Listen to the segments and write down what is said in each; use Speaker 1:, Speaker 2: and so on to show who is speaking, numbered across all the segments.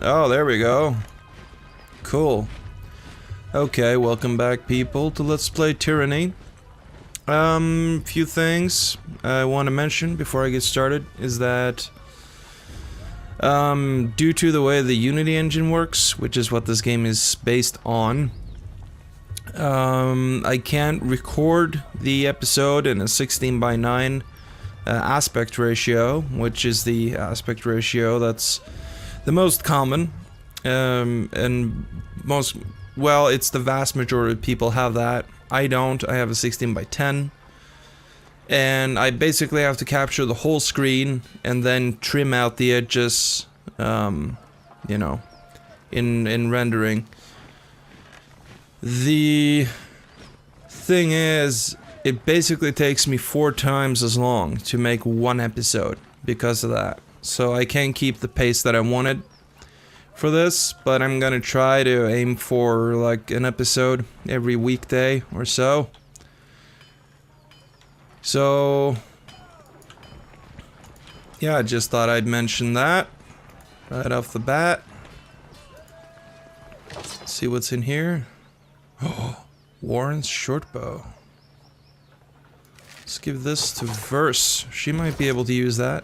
Speaker 1: Oh, there we go. Cool. Okay, welcome back, people, to Let's Play Tyranny. Few things I want to mention before I get started is that due to the way the Unity engine works, which is what this game is based on, I can't record the episode in a 16:9 aspect ratio, which is the aspect ratio that's the most common, and most, well, it's the vast majority of people have that. I don't. I have a 16:10, and I basically have to capture the whole screen and then trim out the edges, you know, in rendering. The thing is, it basically takes me 4 times as long to make one episode because of that. So I can't keep the pace that I wanted for this, but I'm gonna try to aim for like an episode every weekday or so. So yeah, I just thought I'd mention that right off the bat. Let's see what's in here. Oh, Warren's shortbow. Let's give this to Verse. She might be able to use that.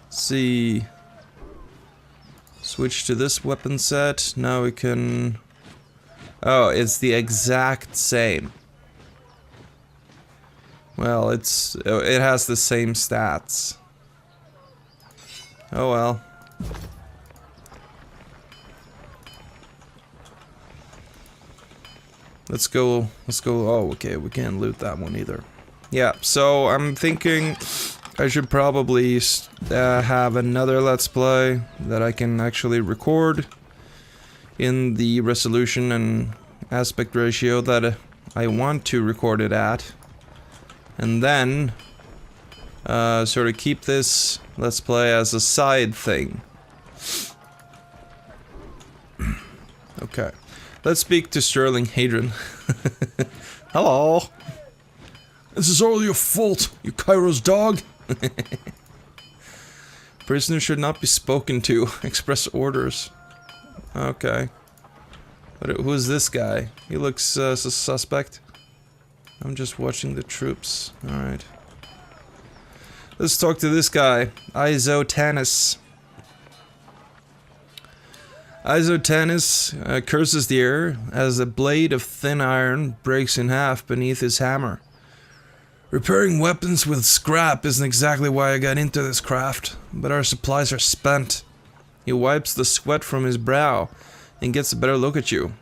Speaker 1: See, switch to this weapon set. Now we can, oh, it's the exact same. Well, it has the same stats. Oh well. Let's go, oh, okay, we can't loot that one either. Yeah, so I'm thinking I should probably have another Let's Play that I can actually record in the resolution and aspect ratio that I want to record it at. And then, sort of keep this Let's Play as a side thing. Okay. Let's speak to Sterling Hadron. Hello. This is all your fault, you Kairos dog. Prisoner should not be spoken to. Express orders. Okay. But who is this guy? He looks suspect. I'm just watching the troops. Alright. Let's talk to this guy. Izo Tanis. Izo Tanis curses the air as a blade of thin iron breaks in half beneath his hammer. Repairing weapons with scrap isn't exactly why I got into this craft, but our supplies are spent. He wipes the sweat from his brow and gets a better look at you.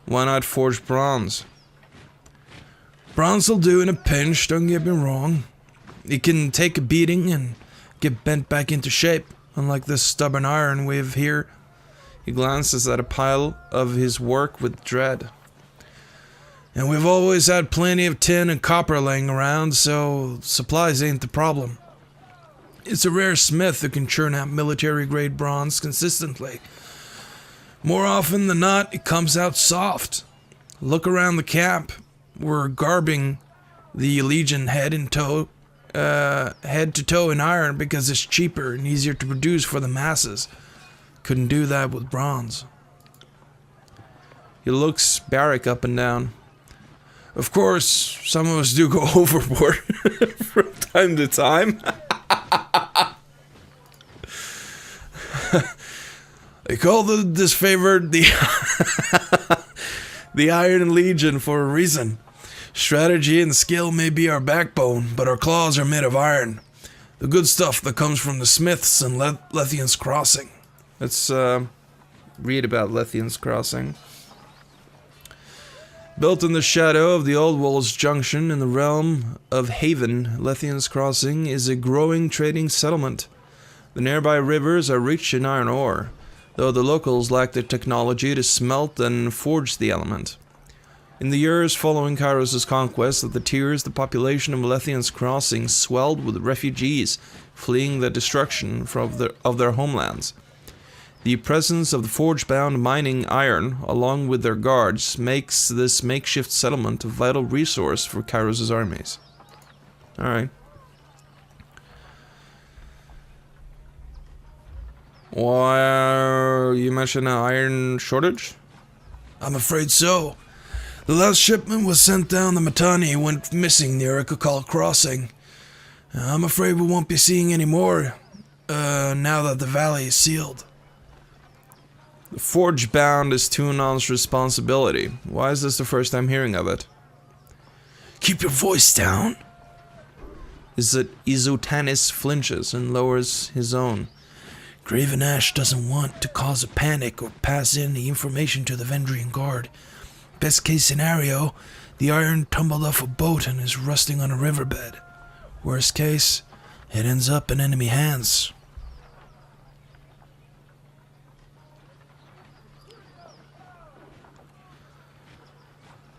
Speaker 1: Why not forge bronze? Bronze will do in a pinch, don't get me wrong. It can take a beating and get bent back into shape, unlike this stubborn iron we have here. He glances at a pile of his work with dread. And we've always had plenty of tin and copper laying around, so supplies ain't the problem. It's a rare smith who can churn out military-grade bronze consistently. More often than not, it comes out soft. Look around the camp. We're garbing the Legion head to toe in iron because it's cheaper and easier to produce for the masses. Couldn't do that with bronze. He looks Barrack up and down. Of course, some of us do go overboard from time to time. They call the Disfavored the Iron Legion for a reason. Strategy and skill may be our backbone, but our claws are made of iron. The good stuff that comes from the Smiths and Lethian's Crossing. Let's read about Lethian's Crossing. Built in the shadow of the Old Walls Junction in the realm of Haven, Lethian's Crossing is a growing trading settlement. The nearby rivers are rich in iron ore, though the locals lack the technology to smelt and forge the element. In the years following Kairos' conquest of the Tiers, the population of Lethian's Crossing swelled with refugees fleeing the destruction of their homelands. The presence of the forge-bound mining iron, along with their guards, makes this makeshift settlement a vital resource for Kairos' armies. Alright. Why, you mentioned an iron shortage?
Speaker 2: I'm afraid so. The last shipment was sent down the Matani went missing near Ikakal Crossing. I'm afraid we won't be seeing any more, now that the valley is sealed.
Speaker 1: The forge bound is Tunan's responsibility. Why is this the first time hearing of it?
Speaker 2: Keep your voice down.
Speaker 1: Is it Izo Tanis flinches and lowers his own?
Speaker 2: Graven Ash doesn't want to cause a panic or pass in the information to the Vendrian Guard. Best case scenario, the iron tumbled off a boat and is rusting on a riverbed. Worst case, it ends up in enemy hands.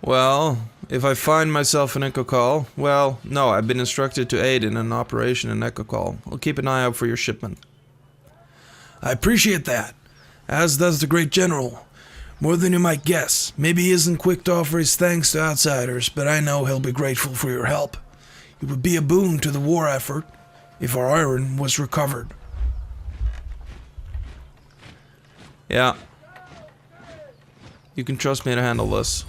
Speaker 1: Well, if I find myself in Ikakal, well, no, I've been instructed to aid in an operation in Ikakal. I'll keep an eye out for your shipment.
Speaker 2: I appreciate that, as does the great general. More than you might guess. Maybe he isn't quick to offer his thanks to outsiders, but I know he'll be grateful for your help. It would be a boon to the war effort if our iron was recovered.
Speaker 1: Yeah. You can trust me to handle this.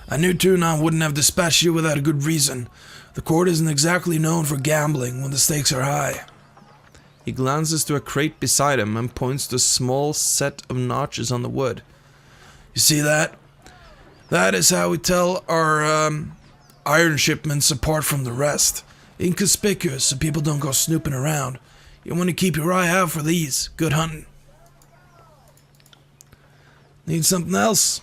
Speaker 2: I knew Tunan wouldn't have dispatched you without a good reason. The court isn't exactly known for gambling when the stakes are high.
Speaker 1: He glances to a crate beside him and points to a small set of notches on the wood.
Speaker 2: You see that? That is how we tell our iron shipments apart from the rest. Inconspicuous so people don't go snooping around. You want to keep your eye out for these. Good hunting. Need something else?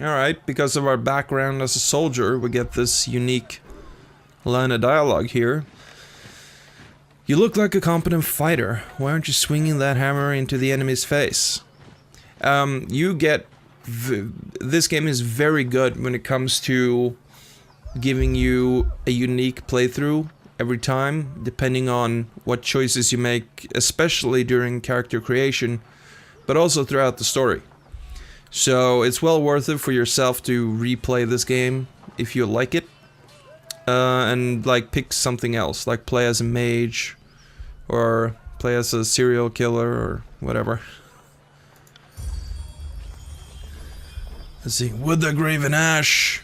Speaker 1: Alright, because of our background as a soldier, we get this unique line of dialogue here. You look like a competent fighter. Why aren't you swinging that hammer into the enemy's face? This game is very good when it comes to giving you a unique playthrough every time, depending on what choices you make, especially during character creation, but also throughout the story. So it's well worth it for yourself to replay this game if you like it, and like pick something else, like play as a mage or play as a serial killer or whatever.
Speaker 2: Let's see, would the Graven Ash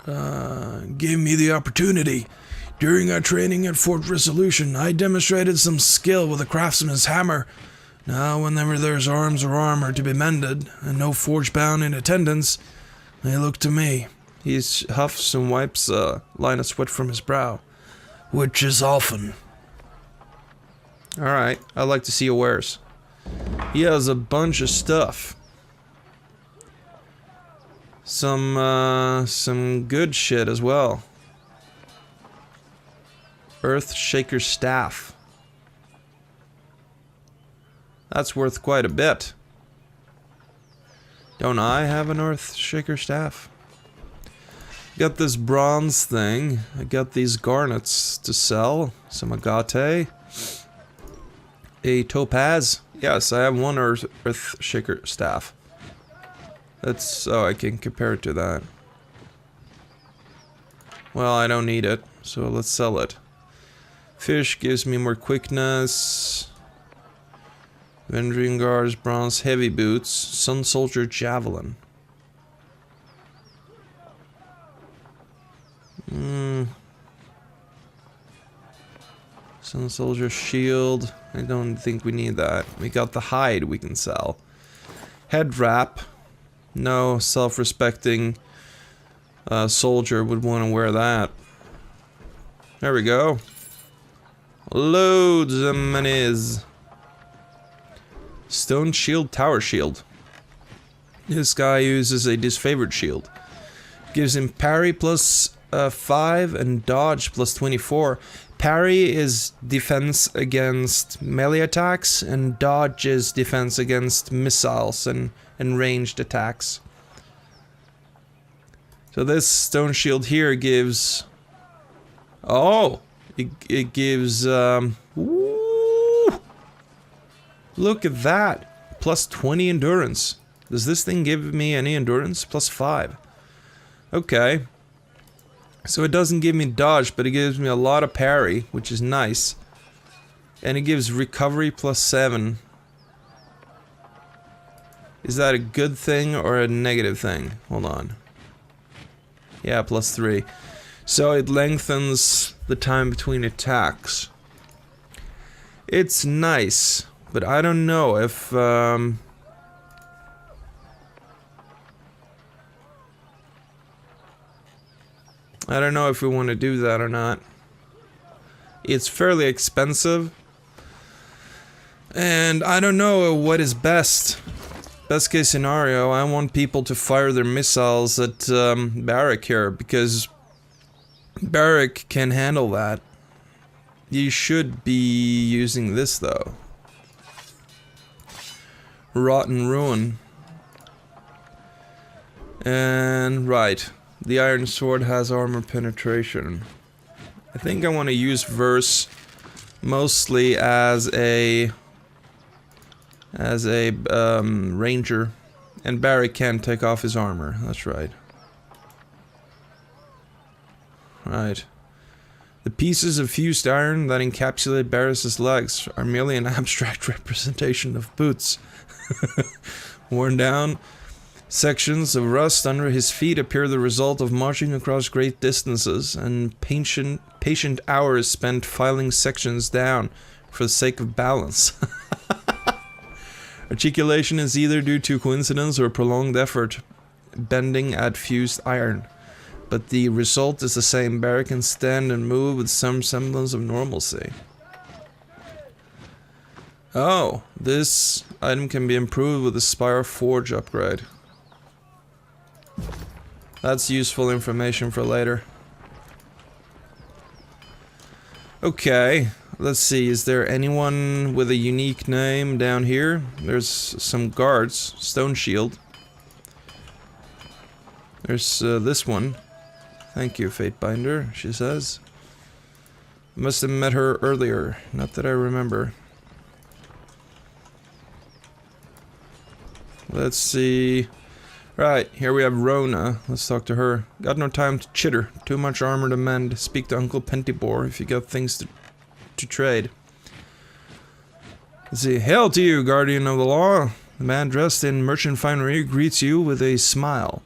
Speaker 2: gave me the opportunity. During our training at Fort Resolution, I demonstrated some skill with a craftsman's hammer. Now, whenever there's arms or armor to be mended, and no forge-bound in attendance, they look to me.
Speaker 1: He huffs and wipes a line of sweat from his brow.
Speaker 2: Which is often.
Speaker 1: Alright, I'd like to see your wares. He has a bunch of stuff. Some good shit as well. Earth Shaker Staff. That's worth quite a bit. Don't I have an Earth Shaker Staff? Got this bronze thing. I got these garnets to sell. Some agate. A topaz. Yes, I have one Earth Shaker Staff. That's so I can compare it to that. Well, I don't need it, so let's sell it. Fish gives me more quickness. Vendrian Guards, bronze heavy boots, Sun Soldier javelin. Sun Soldier shield. I don't think we need that. We got the hide we can sell. Head wrap. No self-respecting soldier would want to wear that. There we go. Loads of monies. Stone shield, tower shield. This guy uses a disfavored shield. Gives him parry plus 5 and dodge plus 24. Parry is defense against melee attacks, and dodge is defense against missiles and ranged attacks. So this stone shield here gives... Oh! It gives... Look at that! Plus 20 endurance. Does this thing give me any endurance? Plus 5. Okay. So it doesn't give me dodge, but it gives me a lot of parry, which is nice. And it gives recovery +7. Is that a good thing or a negative thing? Hold on. Yeah, +3. So it lengthens the time between attacks. It's nice, but I don't know if I don't know if we want to do that or not. It's fairly expensive. And I don't know what is best. Best case scenario, I want people to fire their missiles at Barrack here, because Barrack can handle that. You should be using this though. Rotten Ruin. And right. The Iron Sword has armor penetration. I think I want to use Verse mostly as a ranger, and Barry can take off his armor. That's right. Right. The pieces of fused iron that encapsulate Barris's legs are merely an abstract representation of boots. Worn down. Sections of rust under his feet appear the result of marching across great distances and patient hours spent filing sections down for the sake of balance. Articulation is either due to coincidence or prolonged effort, bending at fused iron. But the result is the same. Barry can stand and move with some semblance of normalcy. Oh, this item can be improved with the Spire Forge upgrade. That's useful information for later. Okay, let's see, is there anyone with a unique name down here? There's some guards. Stone Shield. There's this one. Thank you, Fatebinder, she says. Must have met her earlier, not that I remember. Let's see. Right, here we have Rona. Let's talk to her. Got no time to chitter. Too much armor to mend. Speak to Uncle Pentibor if you got things to trade. Let's see. Hail to you, guardian of the law. The man dressed in merchant finery greets you with a smile.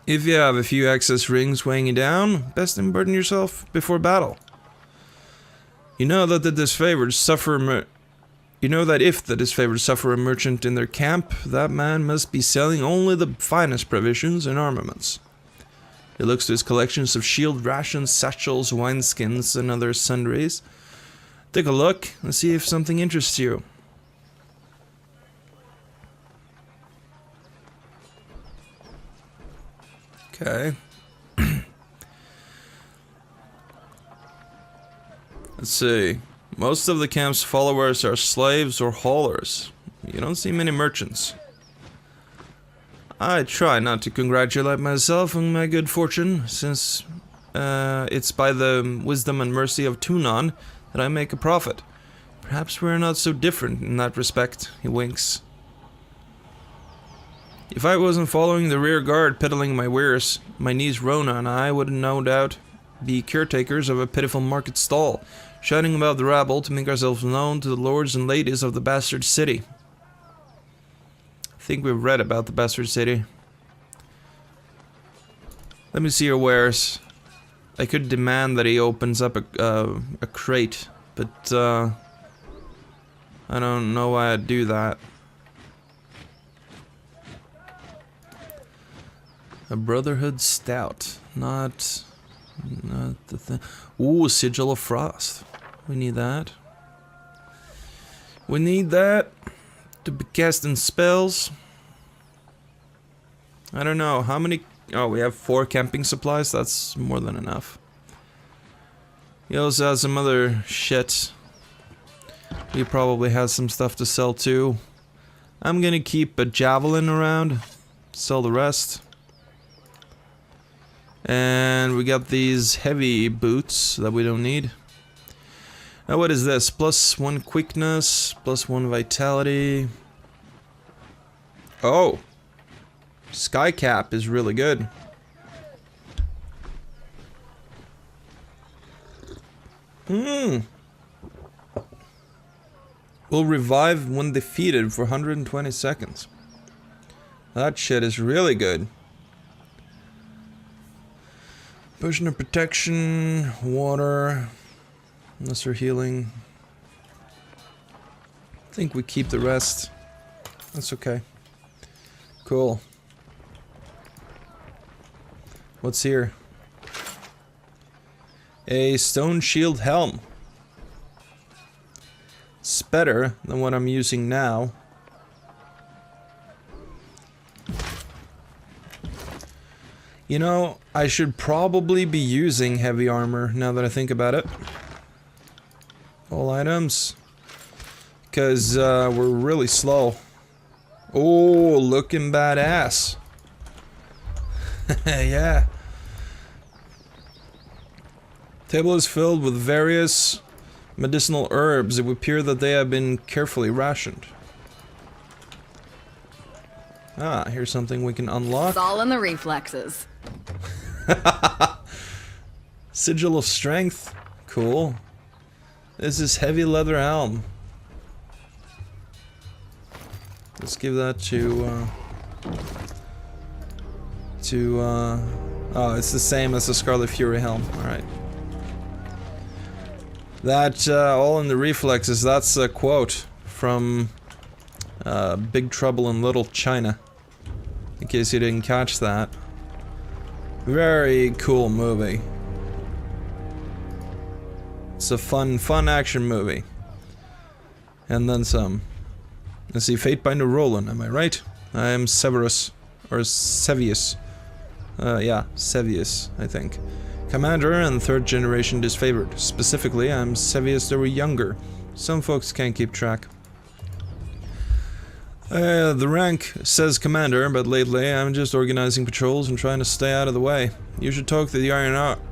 Speaker 1: If you have a few excess rings weighing you down, best unburden yourself before battle. You know that the disfavored suffer You know that if the disfavored suffer a merchant in their camp, that man must be selling only the finest provisions and armaments. He looks to his collections of shield rations, satchels, wineskins, and other sundries. Take a look and see if something interests you. Okay. Let's see. Most of the camp's followers are slaves or haulers. You don't see many merchants. I try not to congratulate myself on my good fortune, since it's by the wisdom and mercy of Tunon that I make a profit. Perhaps we're not so different in that respect, he winks. If I wasn't following the rear guard peddling my wares, my niece Rona and I would no doubt be caretakers of a pitiful market stall, shouting about the rabble to make ourselves known to the lords and ladies of the bastard city. I think we've read about the bastard city. Let me see your wares. I could demand that he opens up a crate, but I don't know why I'd do that. A Brotherhood Stout, not the thing. Ooh, Sigil of Frost. We need that. We need that to be casting spells. I don't know, how many... Oh, we have 4 camping supplies, that's more than enough. He also has some other shit. He probably has some stuff to sell too. I'm gonna keep a javelin around, sell the rest. And we got these heavy boots that we don't need. Now what is this? +1 quickness, +1 vitality. Oh! Sky Cap is really good. Will revive when defeated for 120 seconds. That shit is really good. Potion of protection, water, lesser healing. I think we keep the rest. That's okay. Cool. What's here? A stone shield helm. It's better than what I'm using now. You know, I should probably be using heavy armor now that I think about it. All items. Because we're really slow. Oh, looking badass. Yeah. Table is filled with various medicinal herbs. It would appear that they have been carefully rationed. Ah, here's something we can unlock.
Speaker 3: It's all in the reflexes.
Speaker 1: Sigil of Strength. Cool. This is heavy leather helm. Let's give that to oh, it's the same as the Scarlet Fury helm. Alright. That, all in the reflexes, that's a quote from Big Trouble in Little China. In case you didn't catch that. Very cool movie. It's a fun action movie. And then some. Let's see, Fatebinder Roland, am I right? I am Severus. Or Sevius. Yeah, Sevius, I think. Commander and 3rd generation Disfavored. Specifically, I'm Sevius the Younger. Some folks can't keep track. The rank says Commander, but lately I'm just organizing patrols and trying to stay out of the way. You should talk to the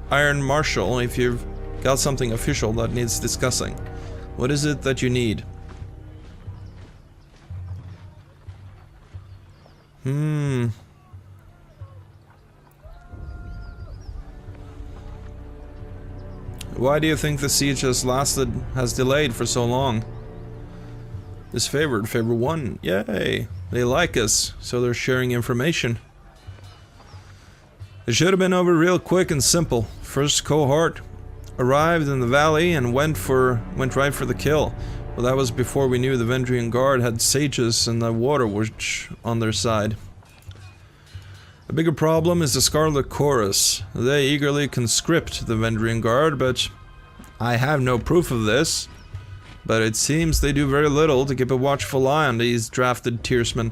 Speaker 1: Iron Marshal if you've got something official that needs discussing. What is it that you need? Why do you think the siege has delayed for so long? Disfavored, favor 1. Yay! They like us, so they're sharing information. It should have been over real quick and simple. First cohort arrived in the valley and went right for the kill. Well, that was before we knew the Vendrian Guard had sages and the Water Witch on their side. A bigger problem is the Scarlet Chorus. They eagerly conscript the Vendrian Guard, but I have no proof of this. But it seems they do very little to keep a watchful eye on these drafted tiersmen.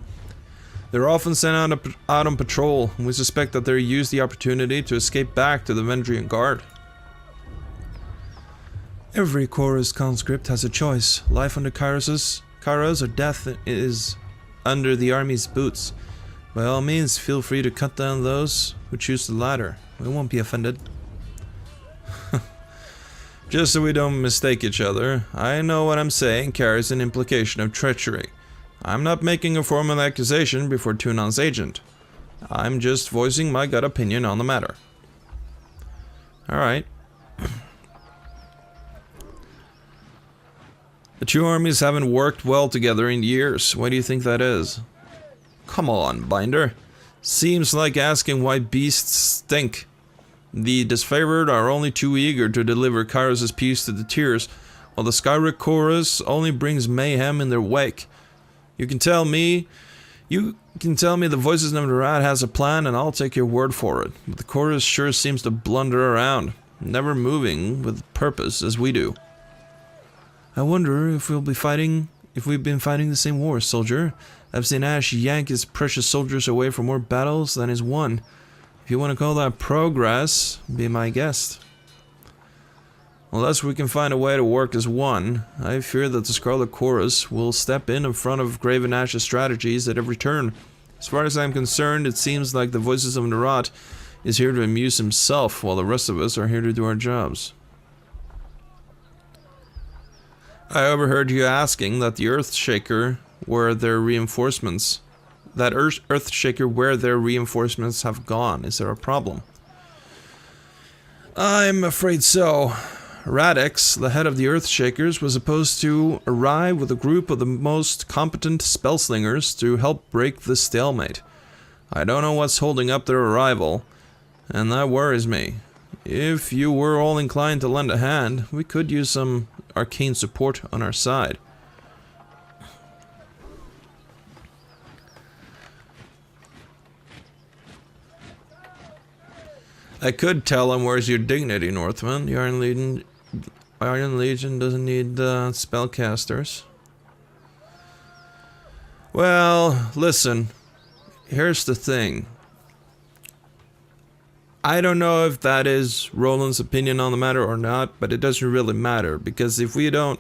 Speaker 1: They're often sent out on patrol, and we suspect that they use the opportunity to escape back to the Vendrian Guard. Every Chorus conscript has a choice. Life under Kairos or death is under the army's boots. By all means, feel free to cut down those who choose the latter. We won't be offended. Just so we don't mistake each other, I know what I'm saying carries an implication of treachery. I'm not making a formal accusation before Tunan's agent. I'm just voicing my gut opinion on the matter. Alright. The two armies haven't worked well together in years. Why do you think that is? Come on, Binder. Seems like asking why beasts stink. The Disfavored are only too eager to deliver Kairos' peace to the tiers, while the Scarlet Chorus only brings mayhem in their wake. You can tell me the Voices of Nerat has a plan and I'll take your word for it. But the Chorus sure seems to blunder around, never moving with purpose as we do. I wonder if we've been fighting the same wars, soldier. I've seen Ash yank his precious soldiers away from more battles than he's won. If you want to call that progress, be my guest. Unless we can find a way to work as one, I fear that the Scarlet Chorus will step in front of Graven Ash's strategies at every turn. As far as I'm concerned, it seems like the Voices of Nerat is here to amuse himself, while the rest of us are here to do our jobs. I overheard you asking that the Earthshaker where their reinforcements have gone. Is there a problem? I'm afraid so. Radix, the head of the Earthshakers, was supposed to arrive with a group of the most competent spellslingers to help break the stalemate. I don't know what's holding up their arrival, and that worries me. If you were all inclined to lend a hand, we could use some arcane support on our side. I could tell him, where's your dignity, Northman? The Iron Legion doesn't need spellcasters. Well, listen. Here's the thing. I don't know if that is Roland's opinion on the matter or not, but it doesn't really matter, because if we don't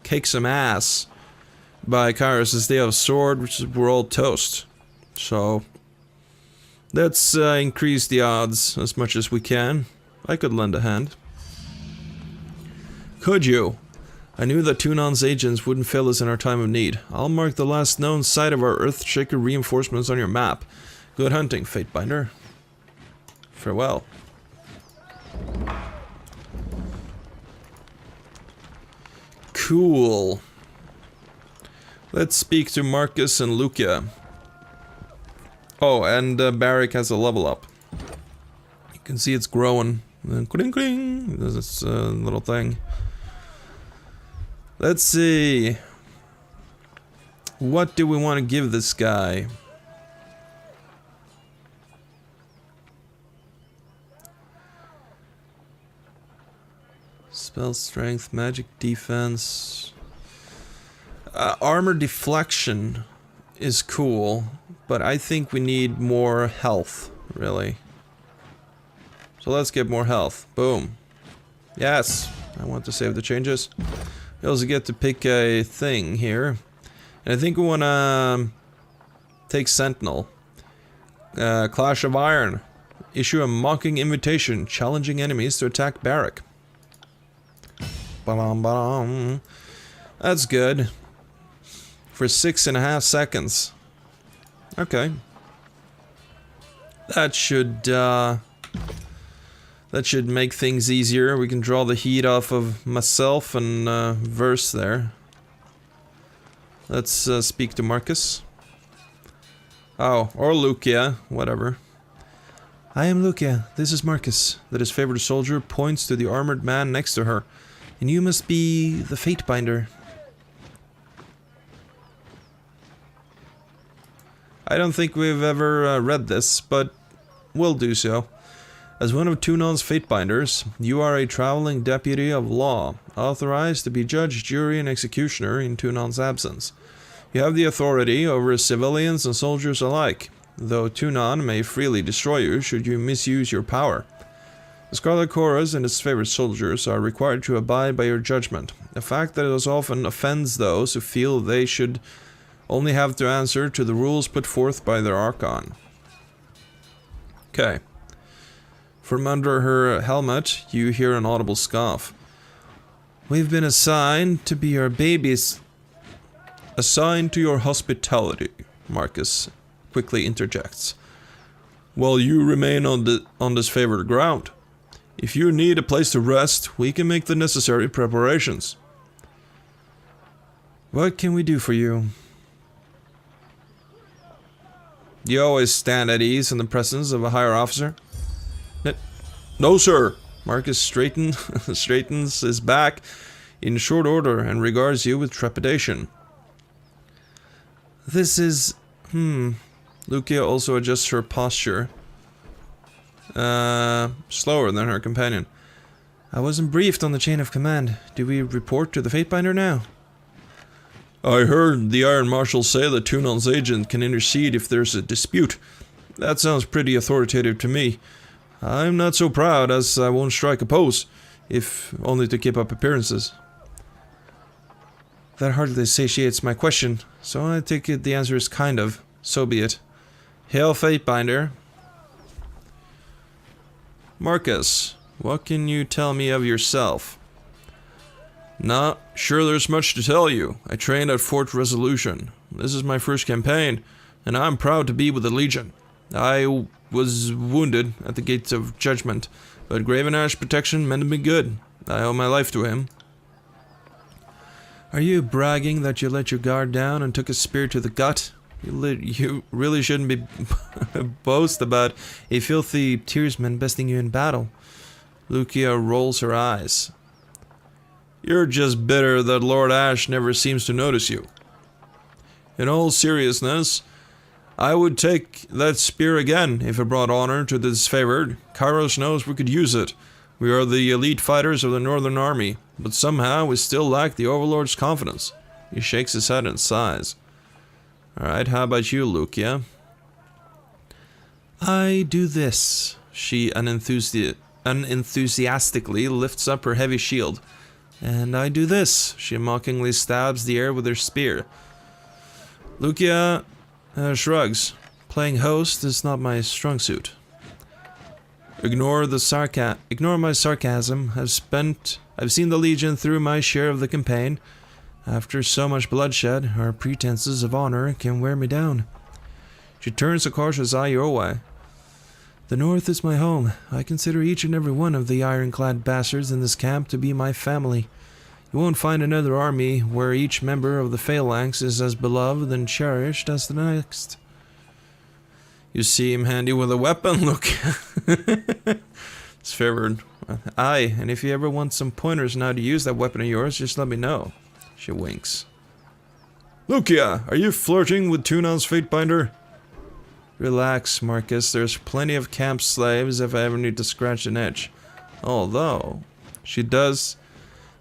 Speaker 1: kick some ass by Kairos' Day of Sword, we're all toast. So let's increase the odds as much as we can. I could lend a hand. Could you? I knew that Tunan's agents wouldn't fail us in our time of need. I'll mark the last known site of our Earthshaker reinforcements on your map. Good hunting, Fatebinder. Farewell. Cool. Let's speak to Marcus and Lucia. Oh, and Barrick has a level up. You can see it's growing. Cling, cling. There's this little thing. Let's see. What do we want to give this guy? Spell strength, magic defense. Armor deflection is cool, but I think we need more health, really. So let's get more health. Boom. Yes, I want to save the changes. We also get to pick a thing here. And I think we want to take Sentinel. Clash of Iron. Issue a mocking invitation, challenging enemies to attack Barrack. Ba-dum, ba-dum. That's good. For 6.5 seconds. Okay. That should make things easier. We can draw the heat off of myself and Verse there. Let's speak to Marcus. Oh, or Lucia, whatever. I am Lucia. This is Marcus. The Disfavored soldier points to the armored man next to her. And you must be the Fatebinder. I don't think we've ever read this, but we'll do so. As one of Tunan's Fatebinders, you are a traveling deputy of law, authorized to be judge, jury, and executioner in Tunan's absence. You have the authority over civilians and soldiers alike, though Tunan may freely destroy you should you misuse your power. The Scarlet Chorus and its favorite soldiers are required to abide by your judgment, a fact that as often offends those who feel they should only have to answer to the rules put forth by their Archon. Okay. From under her helmet, you hear an audible scoff. We've been assigned to be your babies. Assigned to your hospitality, Marcus quickly interjects. While you remain on this favored ground. If you need a place to rest, we can make the necessary preparations. What can we do for you? You always stand at ease in the presence of a higher officer? No, sir. Marcus straightens his back in short order and regards you with trepidation. This is... Lucia also adjusts her posture. Slower than her companion. I wasn't briefed on the chain of command. Do we report to the Fatebinder now? I heard the Iron Marshal say that Tunan's agent can intercede if there's a dispute. That sounds pretty authoritative to me. I'm not so proud, as I won't strike a pose, if only to keep up appearances. That hardly satiates my question, so I take it the answer is kind of. So be it. Hail, Fatebinder. Marcus, what can you tell me of yourself? Not sure there's much to tell you. I trained at Fort Resolution. This is my first campaign, and I'm proud to be with the Legion. I was wounded at the gates of judgment, but Graven Ash protection meant me good. I owe my life to him. Are you bragging that you let your guard down and took a spear to the gut? You really shouldn't be boast about a filthy tearsman besting you in battle. Lucia rolls her eyes. You're just bitter that Lord Ashe never seems to notice you. In all seriousness, I would take that spear again if it brought honor to the Disfavored. Kairos knows we could use it. We are the elite fighters of the Northern Army, but somehow we still lack the Overlord's confidence. He shakes his head and sighs. Alright, how about you, Lucia? I do this. She unenthusiastically lifts up her heavy shield. And I do this. She mockingly stabs the air with her spear. Lucia shrugs. Playing host is not my strong suit. Ignore my sarcasm. I've seen the Legion through my share of the campaign. After so much bloodshed, our pretenses of honor can wear me down. She turns a cautious eye your way. The North is my home. I consider each and every one of the ironclad bastards in this camp to be my family. You won't find another army where each member of the Phalanx is as beloved and cherished as the next. You seem handy with a weapon, look. It's favored. Aye, and if you ever want some pointers on how to use that weapon of yours, just let me know. She winks. Lucia, are you flirting with Tuna's Fatebinder? Relax, Marcus. There's plenty of camp slaves if I ever need to scratch an itch. Although, she does.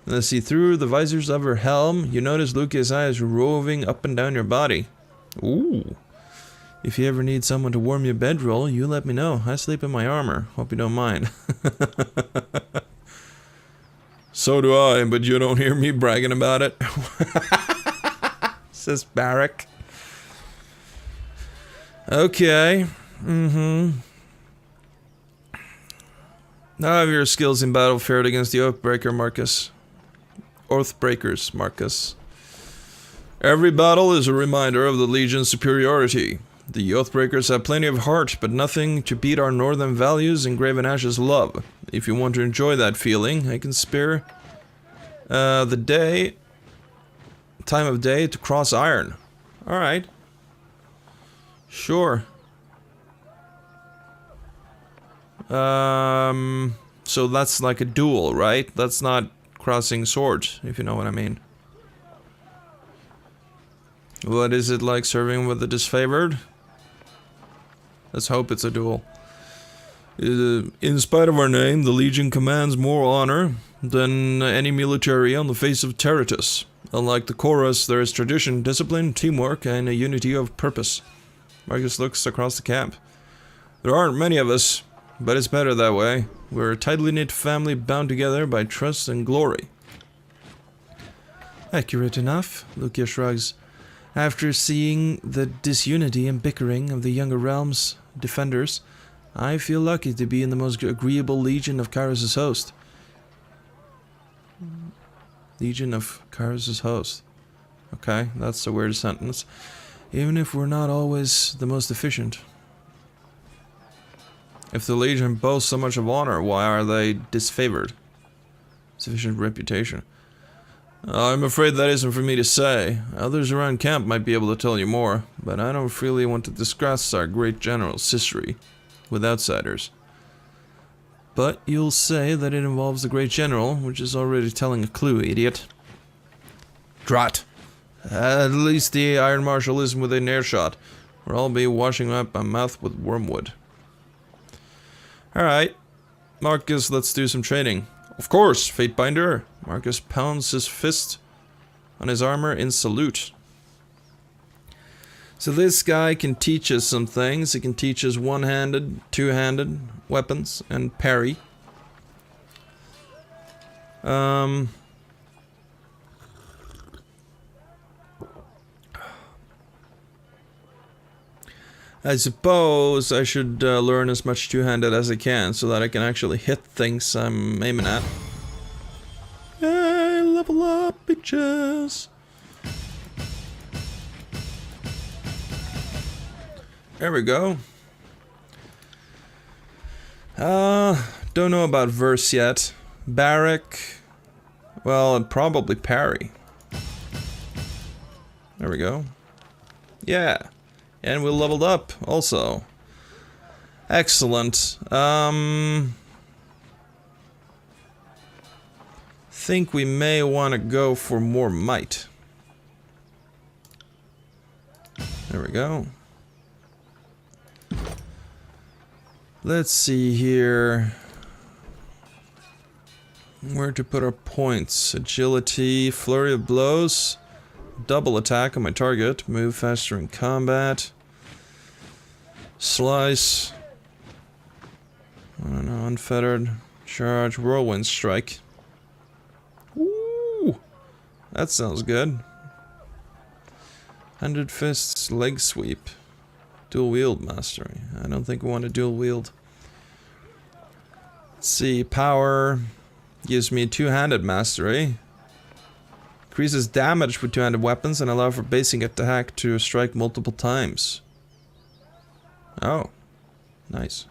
Speaker 1: And see through the visors of her helm, you notice Lucia's eyes roving up and down your body. Ooh. If you ever need someone to warm your bedroll, you let me know. I sleep in my armor. Hope you don't mind. So do I, but you don't hear me bragging about it. Says Barrack. Okay. Now have your skills in battle fared against the Oathbreakers, Marcus. Every battle is a reminder of the Legion's superiority. The Oathbreakers have plenty of heart, but nothing to beat our northern values and Graven Ash's love. If you want to enjoy that feeling, I can spare the time of day to cross iron. Alright. Sure. So that's like a duel, right? That's not crossing swords, if you know what I mean. What is it like serving with the Disfavored? Let's hope it's a duel. In spite of our name, the Legion commands more honor than any military on the face of Terratus. Unlike the Chorus, there is tradition, discipline, teamwork, and a unity of purpose. Marcus looks across the camp. There aren't many of us, but it's better that way. We're a tightly knit family bound together by trust and glory. Accurate enough, Lucia shrugs. After seeing the disunity and bickering of the younger realm's defenders, I feel lucky to be in the most agreeable Legion of Kairos' host. Legion of Kairos' host. Okay, that's a weird sentence. Even if we're not always the most efficient. If the Legion boasts so much of honor, why are they disfavored? Sufficient reputation. I'm afraid that isn't for me to say. Others around camp might be able to tell you more, but I don't freely want to discuss our great general's history with outsiders. But you'll say that it involves the great general, which is already telling a clue, idiot. Drat. At least the Iron Marshal isn't within earshot, or I'll be washing up my mouth with wormwood. Alright. Marcus, let's do some training. Of course, Fatebinder. Marcus pounds his fist on his armor in salute. So this guy can teach us some things. He can teach us one-handed, two-handed weapons, and parry. I suppose I should learn as much two-handed as I can so that I can actually hit things I'm aiming at. Hey, level up, bitches! There we go. Don't know about verse yet. Barrack, Well, and probably parry. There we go. Yeah. And we leveled up also. Excellent. Think we may want to go for more might. There we go. Let's see here. Where to put our points? Agility, flurry of blows, double attack on my target, move faster in combat, slice, I don't know, unfettered, charge, whirlwind strike. Ooh, that sounds good. 100 fists, leg sweep, dual wield mastery. I don't think we want to dual wield. Let's see, power. Gives me two-handed mastery. Increases damage with two-handed weapons and allow for basic attack to strike multiple times. Oh. Nice.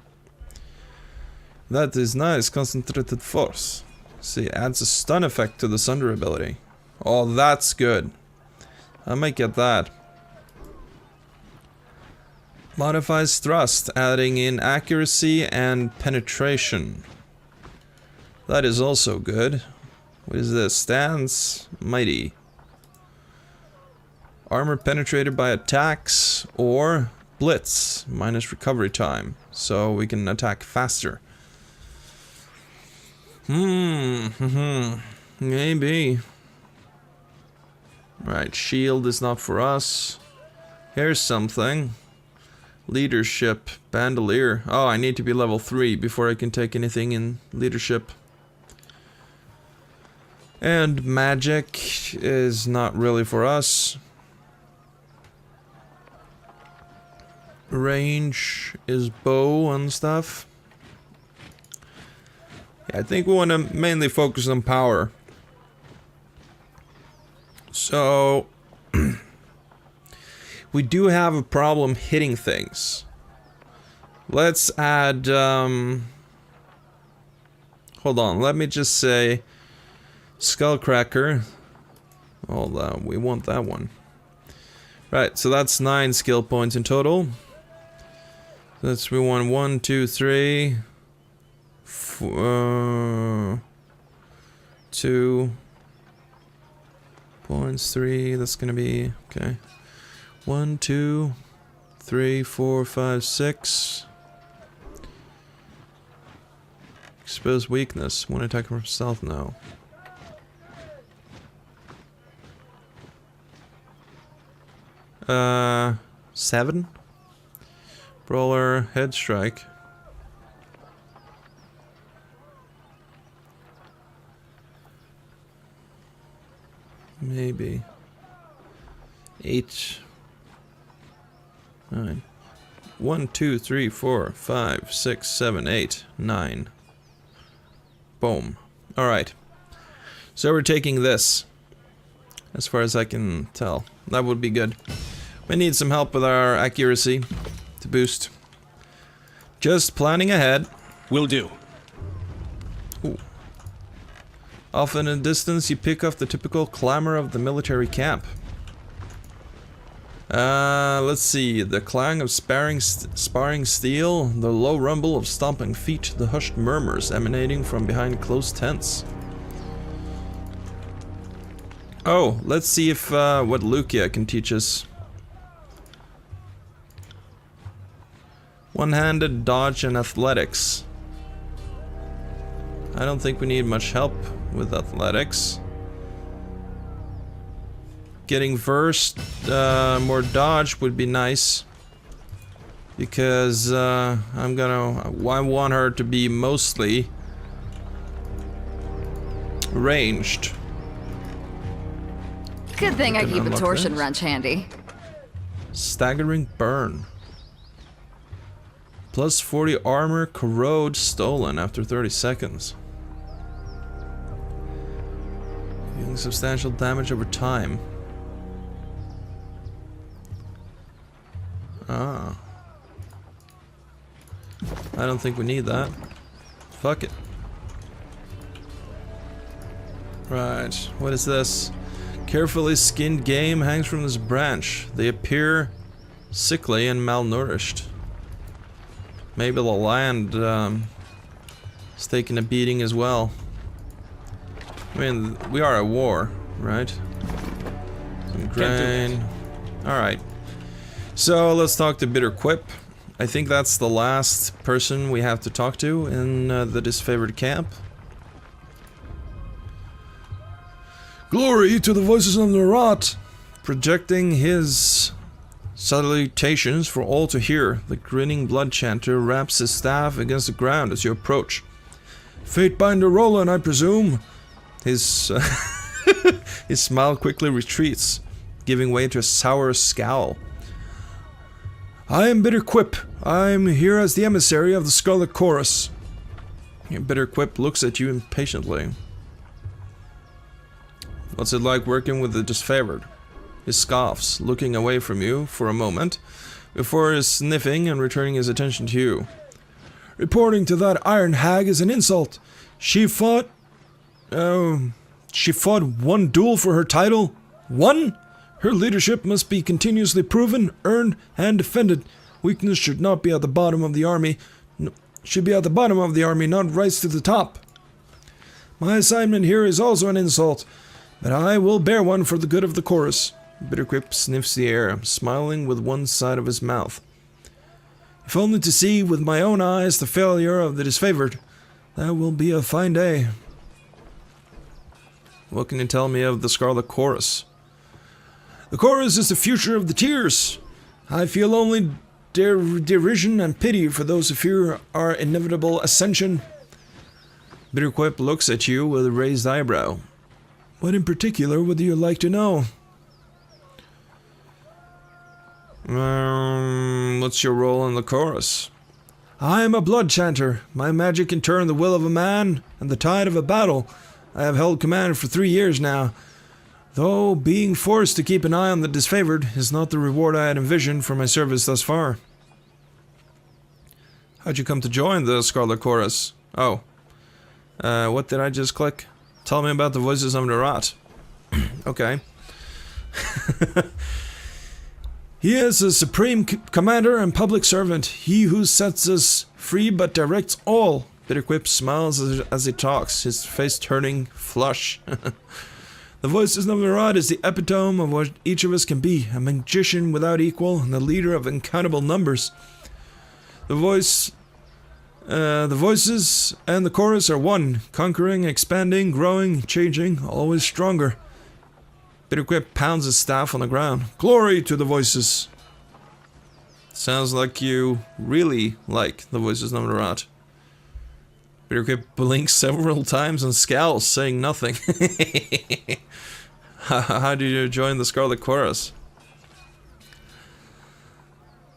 Speaker 1: That is nice. Concentrated force. See, adds a stun effect to the Sunder ability. Oh, that's good. I might get that. Modifies thrust, adding in accuracy and penetration. That is also good. What is this? Stance mighty. Armor penetrated by attacks or blitz minus recovery time, so we can attack faster. Maybe. Right, shield is not for us. Here's something. Leadership, bandolier. Oh, I need to be level 3 before I can take anything in leadership. And magic is not really for us. Range is bow and stuff. Yeah, I think we want to mainly focus on power. So we do have a problem hitting things. Let's add hold on, let me just say Skullcracker. Hold on, we want that one. Right, so that's 9 skill points in total. That's we want 1, 2, 3, 4, 2 points, 3. That's gonna be okay. 1, 2, 3, 4, 5, 6. Expose weakness. One attack from stealth. No. Uh, 7. Brawler, head strike. Maybe. 8. 9. 1, 2, 3, 4, 5, 6, 7, 8, 9. Boom. Alright. So we're taking this. As far as I can tell. That would be good. We need some help with our accuracy to boost. Just planning ahead.
Speaker 3: Will do.
Speaker 1: Ooh. Off in the distance, you pick off the typical clamor of the military camp. Let's see. The clang of sparring steel, the low rumble of stomping feet, the hushed murmurs emanating from behind closed tents. Oh, let's see if what Lucia can teach us. One-handed dodge and athletics. I don't think we need much help with athletics. Getting versed, more dodge would be nice. Because I want her to be mostly ranged.
Speaker 4: Good thing I keep a torsion wrench handy.
Speaker 1: Staggering burn. Plus 40 armor, corrode, stolen after 30 seconds. Dealing substantial damage over time. Ah. I don't think we need that. Fuck it. Right, what is this? Carefully skinned game hangs from this branch. They appear sickly and malnourished. Maybe the land is taking a beating as well. I mean, we are at war, right? Some grain. Alright. So, let's talk to Bitter Quip. I think that's the last person we have to talk to in the Disfavored camp.
Speaker 2: Glory to the voices of the rot!
Speaker 1: Projecting his salutations for all to hear, the grinning blood chanter raps his staff against the ground as you approach.
Speaker 2: Fatebinder Roland, I presume.
Speaker 1: His his smile quickly retreats, giving way to a sour scowl.
Speaker 2: I am Bitter Quip. I'm here as the emissary of the Scarlet Chorus.
Speaker 1: Bitter Quip looks at you impatiently. What's it like working with the Disfavored? He scoffs, looking away from you for a moment, before sniffing and returning his attention to you.
Speaker 2: Reporting to that iron hag is an insult. She fought one duel for her title. One? Her leadership must be continuously proven, earned, and defended. Weakness should not be at the bottom of the army. Should be at the bottom of the army, not rise to the top. My assignment here is also an insult, but I will bear one for the good of the chorus.
Speaker 1: Bitterquip sniffs the air, smiling with one side of his mouth.
Speaker 2: If only to see with my own eyes the failure of the Disfavored, that will be a fine day.
Speaker 1: What can you tell me of the Scarlet Chorus?
Speaker 2: The chorus is the future of the tears. I feel only derision and pity for those who fear our inevitable ascension.
Speaker 1: Bitterquip looks at you with a raised eyebrow.
Speaker 2: What in particular would you like to know?
Speaker 1: What's your role in the chorus?
Speaker 2: I am a blood chanter. My magic can turn the will of a man and the tide of a battle. I have held command for 3 years now, though being forced to keep an eye on the Disfavored is not the reward I had envisioned for my service thus far.
Speaker 1: How'd you come to join the Scarlet Chorus? Oh. What did I just click? Tell me about the voices of the rot. Okay.
Speaker 2: He is a supreme commander and public servant, he who sets us free but directs all.
Speaker 1: Bitterquip smiles as he talks, his face turning flush.
Speaker 2: The voices of the rot is the epitome of what each of us can be, a magician without equal and the leader of uncountable numbers. The voices and the chorus are one, conquering, expanding, growing, changing, always stronger.
Speaker 1: Bitterquip pounds his staff on the ground.
Speaker 2: Glory to the voices.
Speaker 1: Sounds like you really like the voices of the rot. Bitterquip blinks several times and scowls, saying nothing. How did you join the Scarlet Chorus?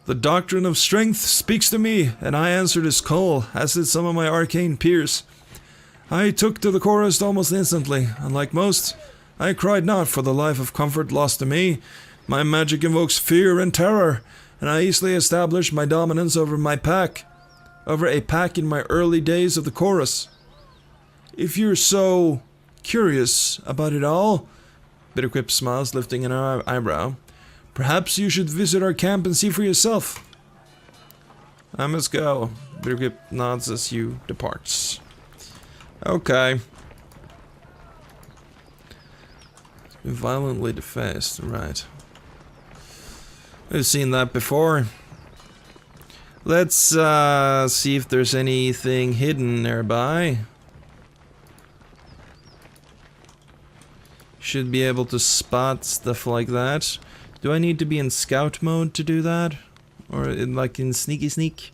Speaker 2: The doctrine of strength speaks to me, and I answered his call, as did some of my arcane peers. I took to the chorus almost instantly. Unlike most, I cried not for the life of comfort lost to me. My magic invokes fear and terror, and I easily established my dominance over a pack in my early days of the chorus. If you're so curious about it all, Bitterquip smiles, lifting an eyebrow, perhaps you should visit our camp and see for yourself.
Speaker 1: I must go. Bitterquip nods as you departs. Okay. Violently defaced, right. We've seen that before. Let's see if there's anything hidden nearby. Should be able to spot stuff like that. Do I need to be in scout mode to do that? Or in sneaky sneak?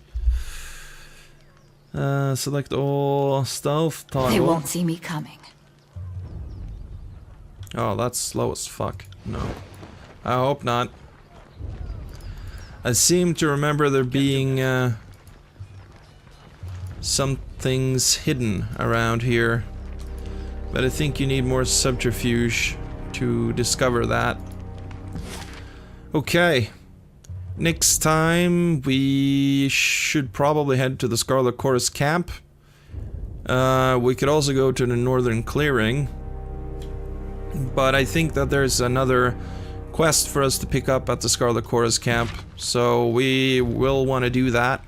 Speaker 1: Select all stealth toggle.
Speaker 4: They won't see me coming.
Speaker 1: Oh, that's slow as fuck. No. I hope not. I seem to remember there being some things hidden around here. But I think you need more subterfuge to discover that. Okay. Next time we should probably head to the Scarlet Chorus camp. We could also go to the Northern Clearing. But I think that there's another quest for us to pick up at the Scarlet Chorus camp, so we will want to do that.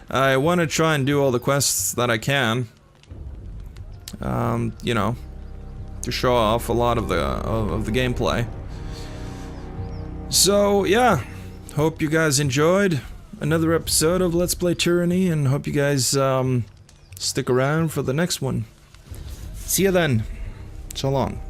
Speaker 1: I want to try and do all the quests that I can. You know, to show off a lot of the gameplay. So yeah, hope you guys enjoyed another episode of Let's Play Tyranny, and hope you guys stick around for the next one. See you then. So long.